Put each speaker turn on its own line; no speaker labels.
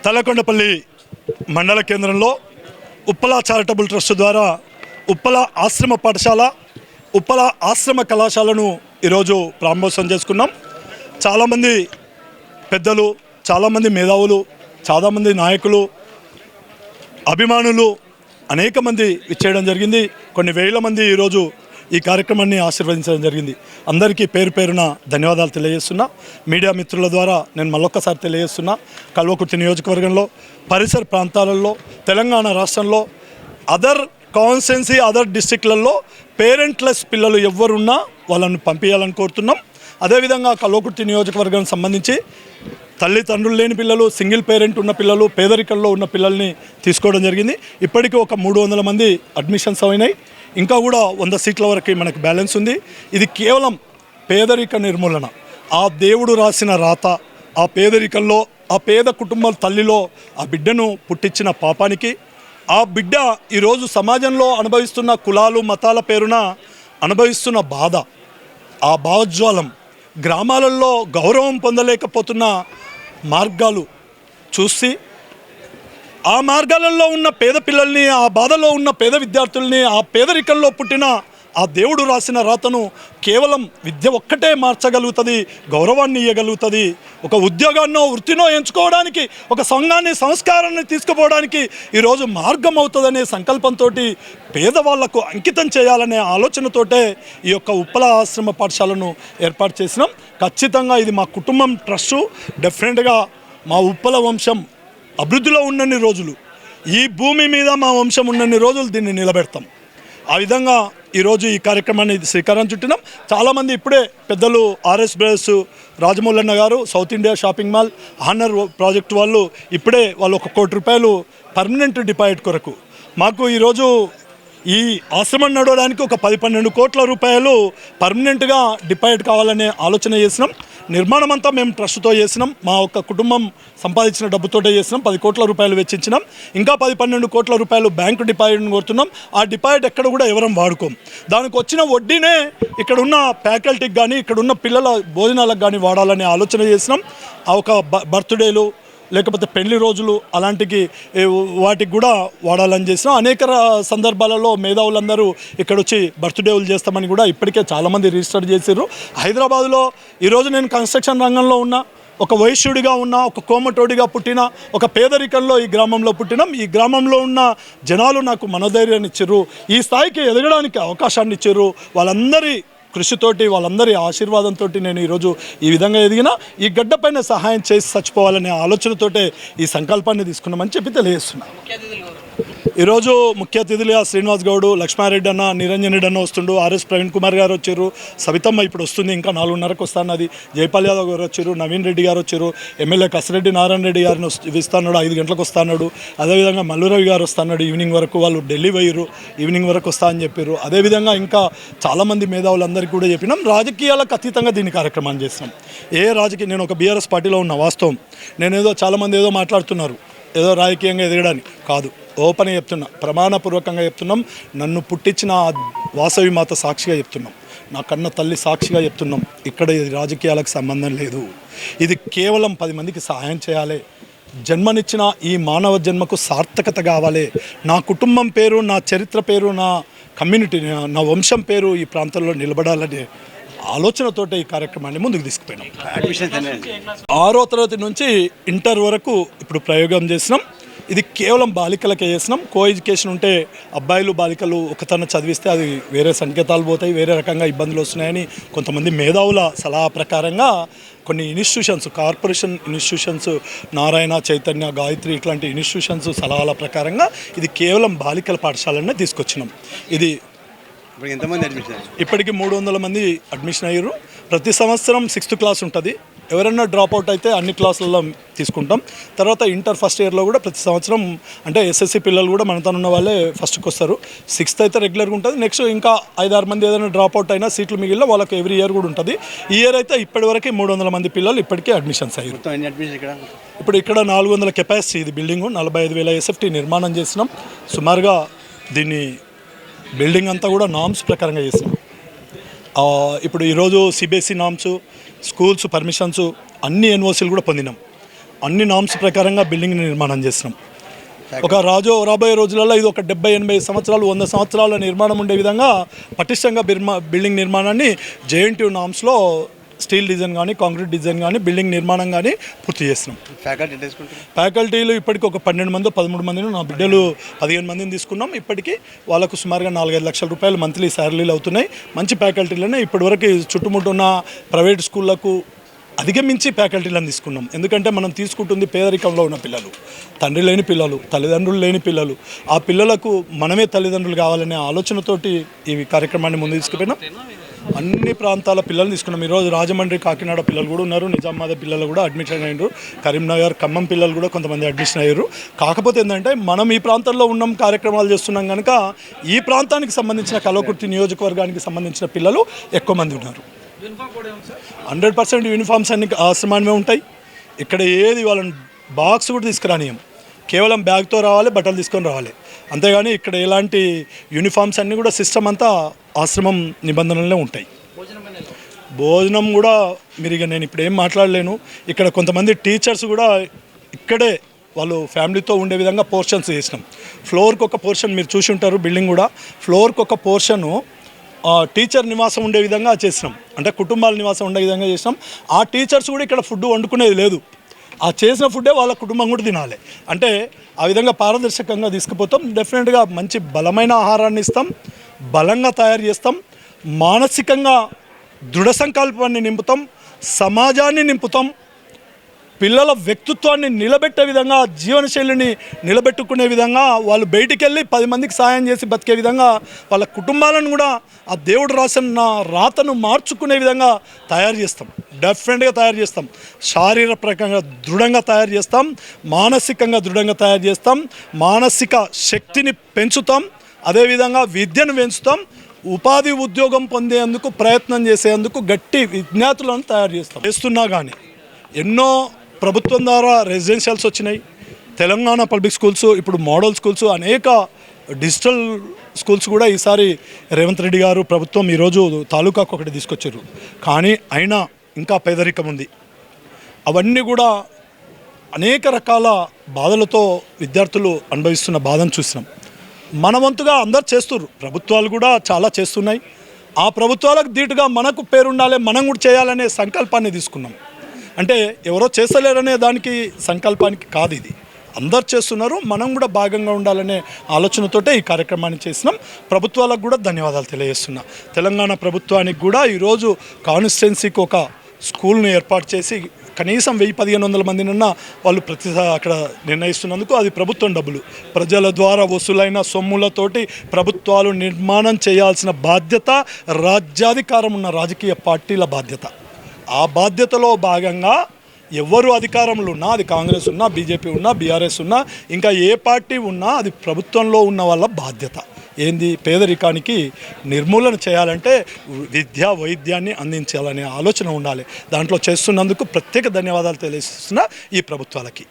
తలకొండపల్లి మండల కేంద్రంలో Uppala charitable trust ద్వారా ఉప్పల ఆశ్రమ పాఠశాల, ఉప్పల ఆశ్రమ కళాశాలను ఈరోజు ప్రారంభోత్సవం చేసుకున్నాం. చాలామంది పెద్దలు, చాలామంది మేధావులు, చాలామంది నాయకులు, అభిమానులు అనేక మంది ఇచ్చేయడం జరిగింది. కొన్ని వేల మంది ఈరోజు ఈ కార్యక్రమాన్ని ఆశీర్వదించడం జరిగింది. అందరికీ పేరు పేరున ధన్యవాదాలు తెలియజేస్తున్నా. మీడియా మిత్రుల ద్వారా నేను మళ్ళొక్కసారి తెలియజేస్తున్నా, కల్వకుర్తి నియోజకవర్గంలో, పరిసర ప్రాంతాలలో, తెలంగాణ రాష్ట్రంలో, అదర్ కాన్స్టిట్యున్సీ, అదర్ డిస్ట్రిక్ట్లలో పేరెంట్లెస్ పిల్లలు ఎవరున్నా వాళ్ళని పంపించాలని కోరుతున్నాం. అదేవిధంగా కల్వకుర్తి నియోజకవర్గానికి సంబంధించి తల్లిదండ్రులు లేని పిల్లలు, సింగిల్ పేరెంట్ ఉన్న పిల్లలు, పేదరికంలో ఉన్న పిల్లల్ని తీసుకోవడం జరిగింది. ఇప్పటికీ ఒక 300 మంది అడ్మిషన్స్ అయినాయి. ఇంకా కూడా 100 సీట్ల వరకు మనకు బ్యాలెన్స్ ఉంది. ఇది కేవలం పేదరిక నిర్మూలన, ఆ దేవుడు రాసిన రాత, ఆ పేదరికంలో, ఆ పేద కుటుంబాల తల్లిలో ఆ బిడ్డను పుట్టించిన పాపానికి, ఆ బిడ్డ ఈరోజు సమాజంలో అనుభవిస్తున్న కులాలు మతాల పేరున అనుభవిస్తున్న బాధ, ఆ భావోజ్వాలం, గ్రామాలలో గౌరవం పొందలేకపోతున్న మార్గాలు చూసి, ఆ మార్గాలలో ఉన్న పేద పిల్లల్ని, ఆ బాధలో ఉన్న పేద విద్యార్థుల్ని, ఆ పేదరికంలో పుట్టిన ఆ దేవుడు రాసిన రాతను కేవలం విద్య ఒక్కటే మార్చగలుగుతుంది, గౌరవాన్ని ఇవ్వగలుగుతుంది. ఒక ఉద్యోగాన్నో వృత్తినో ఎంచుకోవడానికి, ఒక సంఘాన్ని సంస్కారాన్ని తీసుకుపోవడానికి ఈరోజు మార్గం అవుతుందనే సంకల్పంతో పేదవాళ్లకు అంకితం చేయాలనే ఆలోచనతోటే ఈ యొక్క ఉప్పల ఆశ్రమ పాఠశాలను ఏర్పాటు చేసినాం. ఖచ్చితంగా ఇది మా కుటుంబం ట్రస్టు. డెఫినెట్గా మా ఉప్పల వంశం అభివృద్ధిలో ఉన్నన్ని రోజులు, ఈ భూమి మీద మా వంశం ఉన్నన్ని రోజులు దీన్ని నిలబెడతాం. ఆ విధంగా ఈరోజు ఈ కార్యక్రమాన్ని శ్రీకారం చుట్టినాం. చాలామంది ఇప్పుడే పెద్దలు ఆర్ఎస్ బ్రదర్స్, రాజమౌళన్న గారు, south India shopping mall, honour project వాళ్ళు ఇప్పుడే వాళ్ళు 1 కోటి రూపాయలు పర్మనెంట్ డిపాజిట్ కొరకు మాకు ఈరోజు ఈ ఆశ్రమం నడవడానికి ఒక 10-12 కోట్ల రూపాయలు పర్మనెంట్గా డిపాజిట్ కావాలనే ఆలోచన చేసినాం. నిర్మాణం అంతా మేము ట్రస్ట్తో చేసినాం. మా ఒక్క కుటుంబం సంపాదించిన డబ్బుతోటే చేసినాం. 10 కోట్ల రూపాయలు వెచ్చించినాం. ఇంకా 10-12 కోట్ల రూపాయలు బ్యాంకు డిపాజిట్ని కోరుతున్నాం. ఆ డిపాజిట్ ఎక్కడ కూడా ఎవరం వాడుకోం. దానికి వచ్చిన వడ్డీనే ఇక్కడ ఉన్న ఫ్యాకల్టీకి కానీ, ఇక్కడ ఉన్న పిల్లల భోజనాలకు కానీ వాడాలనే ఆలోచన చేసినాం. ఆ ఒక బర్త్డేలు, లేకపోతే పెళ్లి రోజులు అలాంటికి వాటికి కూడా వాడాలని చేసినాం. అనేక సందర్భాలలో మేధావులందరూ ఇక్కడ వచ్చి బర్త్డేలు చేస్తామని కూడా ఇప్పటికే చాలామంది రిజిస్టర్ చేశారు. హైదరాబాద్లో ఈరోజు నేను కన్స్ట్రక్షన్ రంగంలో ఉన్న ఒక వైశ్యుడిగా ఉన్న, ఒక కోమటోడిగా పుట్టిన, ఒక పేదరికంలో ఈ గ్రామంలో పుట్టినాం. ఈ గ్రామంలో ఉన్న జనాలు నాకు మనోధైర్యాన్ని ఇచ్చారు, ఈ స్థాయికి ఎదగడానికి అవకాశాన్ని ఇచ్చారు. వాళ్ళందరి కృషితోటి, వాళ్ళందరి ఆశీర్వాదంతో నేను ఈరోజు ఈ విధంగా ఎదిగిన, ఈ గడ్డపైన సహాయం చేసి చచ్చిపోవాలనే ఆలోచనతోటే ఈ సంకల్పాన్ని తీసుకున్నామని చెప్పి తెలియజేస్తున్నాను. ఈరోజు ముఖ్య అతిథులుగా శ్రీనివాస్ గౌడ్, లక్ష్మారెడ్డి అన్న, నిరంజన్ రెడ్డి అన్న వస్తుండు, ఆర్ఎస్ ప్రవీణ్ కుమార్ గారు వచ్చారు, సవితమ్మ ఇప్పుడు వస్తుంది, ఇంకా 4:30కు వస్తున్నది, జైపాల్ యాదవ్ గారు వచ్చారు, నవీన్ రెడ్డి గారు వచ్చారు, ఎమ్మెల్యే కసిరెడ్డి నారాయణ రెడ్డి గారిని ఇస్తున్నాడు, 5 గంటలకు వస్తున్నాడు. అదేవిధంగా మల్లురవి గారు వస్తున్నాడు, ఈవినింగ్ వరకు. వాళ్ళు ఢిల్లీ పోయారు, ఈవినింగ్ వరకు వస్తా అని చెప్పారు. అదేవిధంగా ఇంకా చాలామంది మేధావులందరికీ కూడా చెప్పినాం. రాజకీయాలకు అతీతంగా దీని కార్యక్రమాన్ని చేస్తున్నాం. నేను ఒక బీఆర్ఎస్ పార్టీలో ఉన్న వాస్తవం. నేనేదో చాలామంది ఏదో మాట్లాడుతున్నారు, ఏదో రాజకీయంగా ఎదగడానికి కాదు, ఓపెన్గా చెప్తున్నా, ప్రమాణపూర్వకంగా చెప్తున్నాం. నన్ను పుట్టించిన వాసవి మాత సాక్షిగా చెప్తున్నాం, నా కన్న తల్లి సాక్షిగా చెప్తున్నాం. ఇక్కడ ఇది రాజకీయాలకు సంబంధం లేదు. ఇది కేవలం 10 మందికి సహాయం చేయాలి. జన్మనిచ్చిన ఈ మానవ జన్మకు సార్థకత కావాలి. నా కుటుంబం పేరు, నా చరిత్ర పేరు, నా కమ్యూనిటీ, నా వంశం పేరు ఈ ప్రాంతంలో నిలబడాలనే ఆలోచనతోటే ఈ కార్యక్రమాన్ని ముందుకు తీసుకుపోయినాం. 6వ తరగతి నుంచి ఇంటర్ వరకు ఇప్పుడు ప్రయోగం చేసినాం. ఇది కేవలం బాలికలకే చేసినాం. కో ఎడ్యుకేషన్ ఉంటే అబ్బాయిలు బాలికలు ఒకతన చదివిస్తే అది వేరే సంకేతాలు పోతాయి, వేరే రకంగా ఇబ్బందులు వస్తున్నాయని కొంతమంది మేధావుల సలహా ప్రకారంగా కొన్ని institutions, corporation institutions, Narayana, Chaitanya, Gayatri ఇట్లాంటి ఇన్స్టిట్యూషన్స్ సలహాల ప్రకారంగా ఇది కేవలం బాలికల పాఠశాలనే తీసుకొచ్చినాం. ఇది ఇప్పటికి 300 మంది అడ్మిషన్ అయ్యారు. ప్రతి సంవత్సరం 6th క్లాస్ ఉంటుంది. ఎవరైనా డ్రాప్ అవుట్ అయితే అన్ని క్లాసులలో తీసుకుంటాం. తర్వాత ఇంటర్ ఫస్ట్ ఇయర్లో కూడా ప్రతి సంవత్సరం, అంటే ఎస్ఎస్సి పిల్లలు కూడా మనతో ఉన్న వాళ్ళే ఫస్ట్కి వస్తారు. 6th అయితే రెగ్యులర్గా ఉంటుంది. నెక్స్ట్ ఇంకా 5-6 మంది ఏదైనా డ్రాప్ అవుట్ అయినా సీట్లు మిగిలిన వాళ్ళకి ఎవ్రీ ఇయర్ కూడా ఉంటుంది. ఈ ఇయర్ అయితే ఇప్పటివరకు 300 మంది పిల్లలు ఇప్పటికే అడ్మిషన్స్ అయ్యారు. ఇప్పుడు ఇక్కడ 400 కెపాసిటీ ఇది బిల్డింగు, 45,000 ఎస్ఎఫ్టీ నిర్మాణం చేసినాం. సుమారుగా దీన్ని బిల్డింగ్ అంతా కూడా నామ్స్ ప్రకారంగా చేసినాం. ఇప్పుడు ఈరోజు సిబిఎస్ఈ నామ్స్, స్కూల్స్ పర్మిషన్స్ అన్ని ఎన్ఓసీలు కూడా పొందినాం. అన్ని నామ్స్ ప్రకారంగా బిల్డింగ్ నిర్మాణం చేస్తున్నాం. రాబోయే రోజులలో ఇది ఒక 70-80 సంవత్సరాలు 100 సంవత్సరాల నిర్మాణం ఉండే విధంగా పటిష్టంగా బిల్డింగ్ నిర్మాణాన్ని జేఎన్టీయూ నామ్స్లో స్టీల్ డిజైన్ కానీ కాంక్రీట్ డిజైన్ కానీ బిల్డింగ్ నిర్మాణం కానీ పూర్తి చేస్తున్నాం. ఫ్యాకల్టీలు ఇప్పటికి ఒక 12 మంది 13 మందిని, నా బిడ్డలు 15 మందిని తీసుకున్నాం. ఇప్పటికీ వాళ్ళకు సుమారుగా 4-5 లక్షల రూపాయలు మంత్లీ శాలరీలు అవుతున్నాయి. మంచి ఫ్యాకల్టీలనే ఇప్పటివరకు చుట్టుముట్టు ఉన్న ప్రైవేట్ స్కూళ్ళకు అధిగమించి ఫ్యాకల్టీలను తీసుకున్నాం. ఎందుకంటే మనం తీసుకుంటుంది పేదరికంలో ఉన్న పిల్లలు, తండ్రి లేని పిల్లలు, తల్లిదండ్రులు లేని పిల్లలు. ఆ పిల్లలకు మనమే తల్లిదండ్రులు కావాలనే ఆలోచనతోటి ఈ కార్యక్రమాన్ని ముందు తీసుకుపోయినాం. అన్ని ప్రాంతాల పిల్లలు తీసుకున్నాం. ఈరోజు రాజమండ్రి, కాకినాడ పిల్లలు కూడా ఉన్నారు, నిజామాబాద్ పిల్లలు కూడా అడ్మిషన్ అయ్యారు, కరీంనగర్, ఖమ్మం పిల్లలు కూడా కొంతమంది అడ్మిషన్ అయ్యారు. కాకపోతే ఏంటంటే మనం ఈ ప్రాంతంలో ఉన్నాం, కార్యక్రమాలు చేస్తున్నాం కనుక ఈ ప్రాంతానికి సంబంధించిన కల్వకుర్తి నియోజకవర్గానికి సంబంధించిన పిల్లలు ఎక్కువ మంది ఉన్నారు. 100% యూనిఫామ్స్ అన్ని ఆశ్రమానివే ఉంటాయి. ఇక్కడ ఏది వాళ్ళని బాక్స్ కూడా తీసుకురానియం, కేవలం బ్యాగ్తో రావాలి, బట్టలు తీసుకొని రావాలి, అంతేగాని ఇక్కడ ఎలాంటి యూనిఫామ్స్ అన్నీ కూడా సిస్టమ్ అంతా ఆశ్రమం నిబంధనలే ఉంటాయి. భోజనం కూడా నేను ఇప్పుడు ఏం మాట్లాడలేను. ఇక్కడ కొంతమంది టీచర్స్ కూడా ఇక్కడే వాళ్ళు ఫ్యామిలీతో ఉండే విధంగా పోర్షన్స్ చేసినాం. ఫ్లోర్కి ఒక పోర్షన్ మీరు చూసి ఉంటారు, బిల్డింగ్ కూడా ఫ్లోర్కి ఒక పోర్షను టీచర్ నివాసం ఉండే విధంగా చేసినాం, అంటే కుటుంబాల నివాసం ఉండే విధంగా చేసినాం. ఆ టీచర్స్ కూడా ఇక్కడ ఫుడ్ వండుకునేది లేదు, ఆ చేసిన ఫుడ్డే వాళ్ళ కుటుంబం కూడా తినాలి. అంటే ఆ విధంగా పారదర్శకంగా తీసుకుపోతాం. డెఫినెట్గా మంచి బలమైన ఆహారాన్ని ఇస్తాం, బలంగా తయారు చేస్తాం, మానసికంగా దృఢ సంకల్పాన్ని నింపుతాం, సమాజాన్ని నింపుతాం, పిల్లల వ్యక్తిత్వాన్ని నిలబెట్టే విధంగా, జీవనశైలిని నిలబెట్టుకునే విధంగా, వాళ్ళు బయటికి వెళ్ళి 10 మందికి సాయం చేసి బతికే విధంగా, వాళ్ళ కుటుంబాలను కూడా ఆ దేవుడు రాసిన రాతను మార్చుకునే విధంగా తయారు చేస్తాం. డెఫినెట్గా తయారు చేస్తాం. శారీరకంగా దృఢంగా తయారు చేస్తాం, మానసికంగా దృఢంగా తయారు చేస్తాం, మానసిక శక్తిని పెంచుతాం, అదేవిధంగా విద్యను పెంచుతాం, ఉపాధి ఉద్యోగం పొందేందుకు ప్రయత్నం చేసేందుకు గట్టి విజ్ఞాతులను తయారు చేస్తున్నా కానీ ఎన్నో ప్రభుత్వం ద్వారా రెసిడెన్షియల్స్ వచ్చినాయి. తెలంగాణ పబ్లిక్ స్కూల్స్, ఇప్పుడు మోడల్ స్కూల్స్, అనేక డిజిటల్ స్కూల్స్ కూడా ఈసారి రేవంత్ రెడ్డి గారు ప్రభుత్వం ఈరోజు తాలూకాకు ఒకటి తీసుకొచ్చారు. కానీ అయినా ఇంకా పేదరికం ఉంది. అవన్నీ కూడా అనేక రకాల బాధలతో విద్యార్థులు అనుభవిస్తున్న బాధను చూసినాం. మన వంతుగా అందరు చేస్తున్నారు, ప్రభుత్వాలు కూడా చాలా చేస్తున్నాయి. ఆ ప్రభుత్వాలకు ధీటుగా మనకు పేరుండాలి, మనం కూడా చేయాలనే సంకల్పాన్ని తీసుకున్నాం. అంటే ఎవరో చేస్తలేరనే దానికి సంకల్పానికి కాదు, ఇది అందరు చేస్తున్నారు, మనం కూడా భాగంగా ఉండాలనే ఆలోచనతోటే ఈ కార్యక్రమాన్ని చేసినాం. ప్రభుత్వాలకు కూడా ధన్యవాదాలు తెలియజేస్తున్నా. తెలంగాణ ప్రభుత్వానికి కూడా ఈరోజు కాన్స్టిట్యున్సీకి ఒక స్కూల్ను ఏర్పాటు చేసి కనీసం 1000-1500 మందినన్నా వాళ్ళు అక్కడ నిర్ణయిస్తున్నందుకు అది ప్రభుత్వం డబ్బులు, ప్రజల ద్వారా వసూలైన సొమ్ములతోటి ప్రభుత్వాలు నిర్మాణం చేయాల్సిన బాధ్యత రాజ్యాధికారం ఉన్న రాజకీయ పార్టీల బాధ్యత. ఆ బాధ్యతలో భాగంగా ఎవరు అధికారంలో ఉన్నా, అది కాంగ్రెస్ ఉన్నా, బీజేపీ ఉన్నా, బీఆర్ఎస్ ఉన్నా, ఇంకా ఏ పార్టీ ఉన్నా, అది ప్రభుత్వంలో ఉన్న వాళ్ళ బాధ్యత. ఏంది, పేదరికానికి నిర్మూలన చేయాలంటే విద్యా వైద్యాన్ని అందించాలనే ఆలోచన ఉండాలి. దాంట్లో చేస్తున్నందుకు ప్రత్యేక ధన్యవాదాలు తెలియజేస్తున్నా ఈ ప్రభుత్వాలకి.